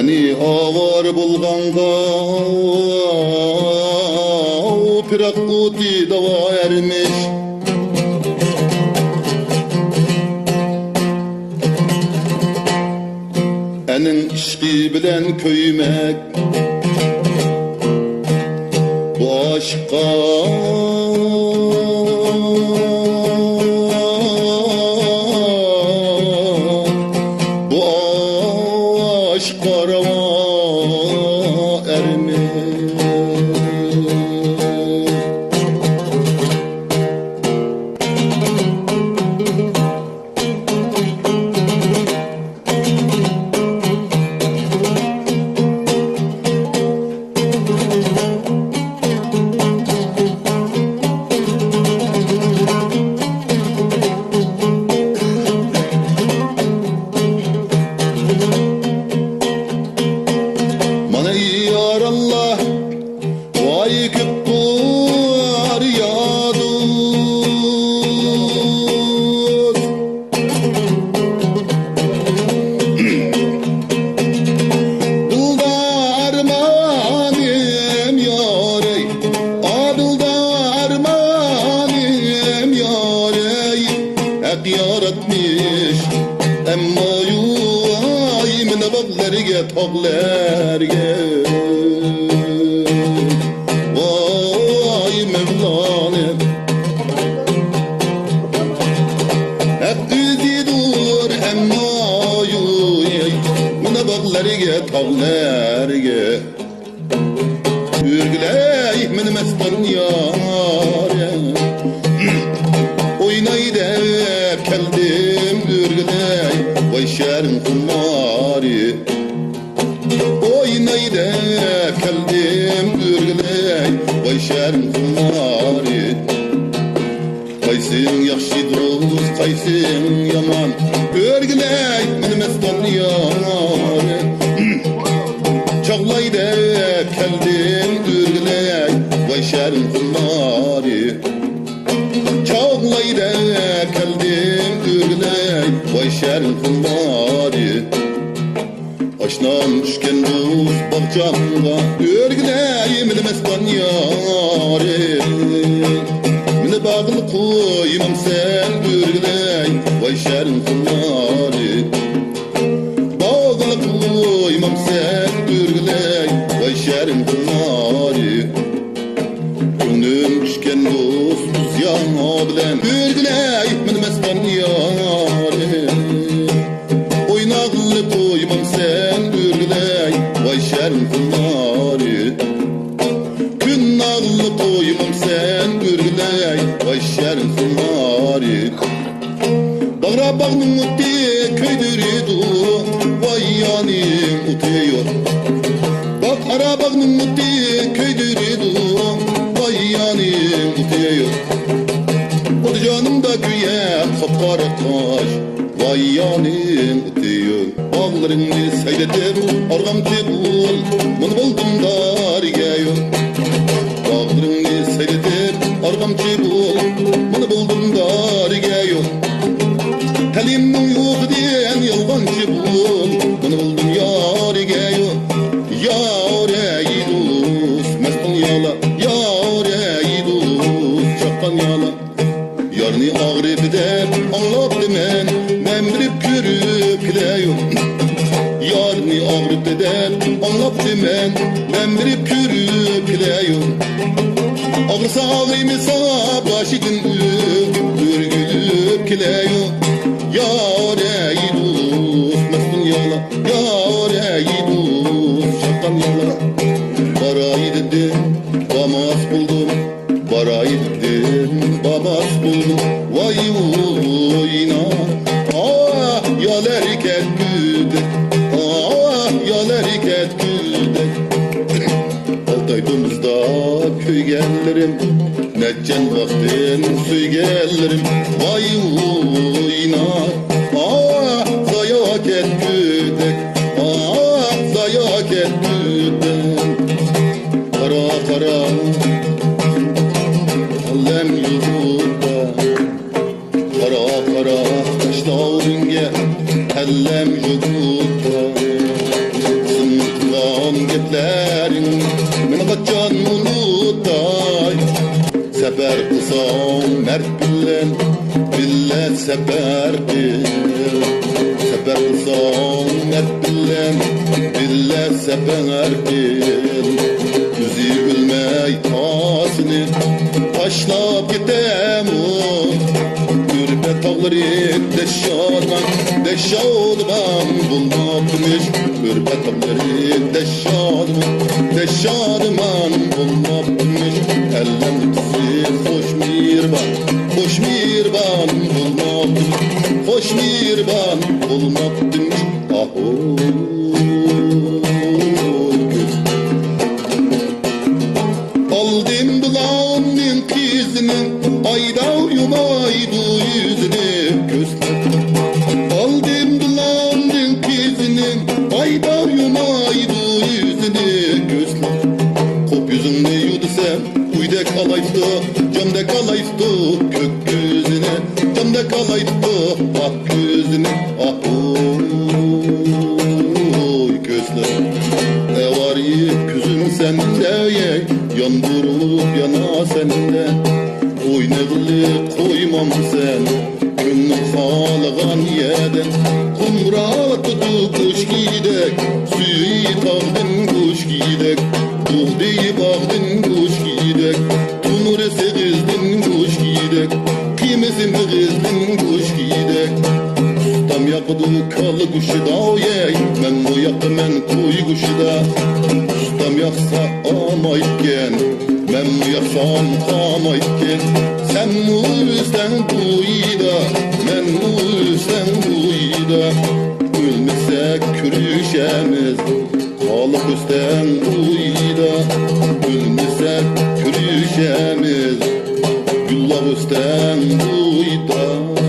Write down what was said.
Məni avar bulğanqa Pirak uti dava ermiş Enin işqi bilen köymek Bu aşka Bu aşka rava ermiş yaratmış Emma yuayımın bağlarıga tog'larga Vay Mevlanım Hep üzidur emma yuayımın bağlarıga tog'larga Ürgüley min mestan yâre Oynaydı keldim ürgüley Vay şerin kumari Oynaydı keldim ürgüley Vay şerin kumari Qaysin yaxshi do'st qaysin yomon Ürgüley meni meston yore Chog'laydi keldim ürgüley Vay şerin kumari Çağlayda keldim ürgüley Vay şerin kumari Aşnam düşken dost bağcamga Ürgüley meni mestan yâre Meni bağlı koymam sen ürgüley Vay şerin kumari Bağlı koymam sen ürgüley Vay şerin kumari Gönlüm düşken dost Yana bilen ürgüley min mestan yâre Oynaqlı toymam sen ürgüley Vay şerin kumari Gün nağlı toymam sen ürgüley Vay şerin kumari Bağra bağnın uti köydürüdü Vay yanim utiyor Bak ara bağnın uti köydürüdü Vay yanim utiyor Canımda güye kapkara taş Vay yanim ötüyor Bağlarını seyredip argam tebul Bunu buldum dariye yok Bağlarını seyredip argam tebul Bunu buldum dariye yok Telimnin yok diyen yalgancı bul Bunu buldum yariye yok Yare dost mestan yala Yare dost çakkan yala Yarni ağrıp dep anlattım ben bilip görüp gideyim Yarni ağrıp dep anlattım ben bilip görüp gideyim Ağrısa ağrımsa başıdın ürgülüp gideyim Yare dost mestan yala Yare dost çaktan yala Barayı dedim bamas buldum Barayı dedim bamas buldum Vay oyna Ah yalarket güdek Ah yalarket güdek Altaydığımızda köygellerim Neccen vaktin suygellerim Vay oyna Ah zayaket güdek Ah zayaket güdek Kara kara Allem yurda Kara kara taşta uringe Allem yurda sözlerin men kaçan unutay sefer kılsam mert bilen bille seferdir sefer kılsam mert bilen bille seferdir yüzü gülmey tasını taşlap gitem Ürpe tağları deşadman bulmakmış Ürpe tağları deşadman bulmakmış Ellemdisi hoş mirban bulmakmış Hoş mirban bulmakmış Aho Aldım bulanın kızını Ayda yumaydı yüzünü göster Aldım bulanın kızını Ayda yumaydı yüzünü göster Kop yüzünü yudu sen Uyda kalaydı camda kalaydı gökyüzüne Camda kalaydı bak yüzüne Ah oy gözler Ne var yi küzüm sende Yandırılıp yana sende Oynağılı koymam sen Gönlüm sağlagan yeden Kumra tutu kuş gidek Suyu tağdın kuş gidek Buğdayı bağdın kuş gidek Tunure segizdin kuş gidek Kimisi mıgizdin kuş gidek Ustam yakıdı kalı kuşu da Men bu yakı men koy kuşu da Ustam yaksa amayken Men bu yaksam kamayken Sen müsten buyda Men müsten buyda Ölmesek kürüşemiz Kalıp üstten buyda Ölmesek kürüşemiz Güllab üstten buyda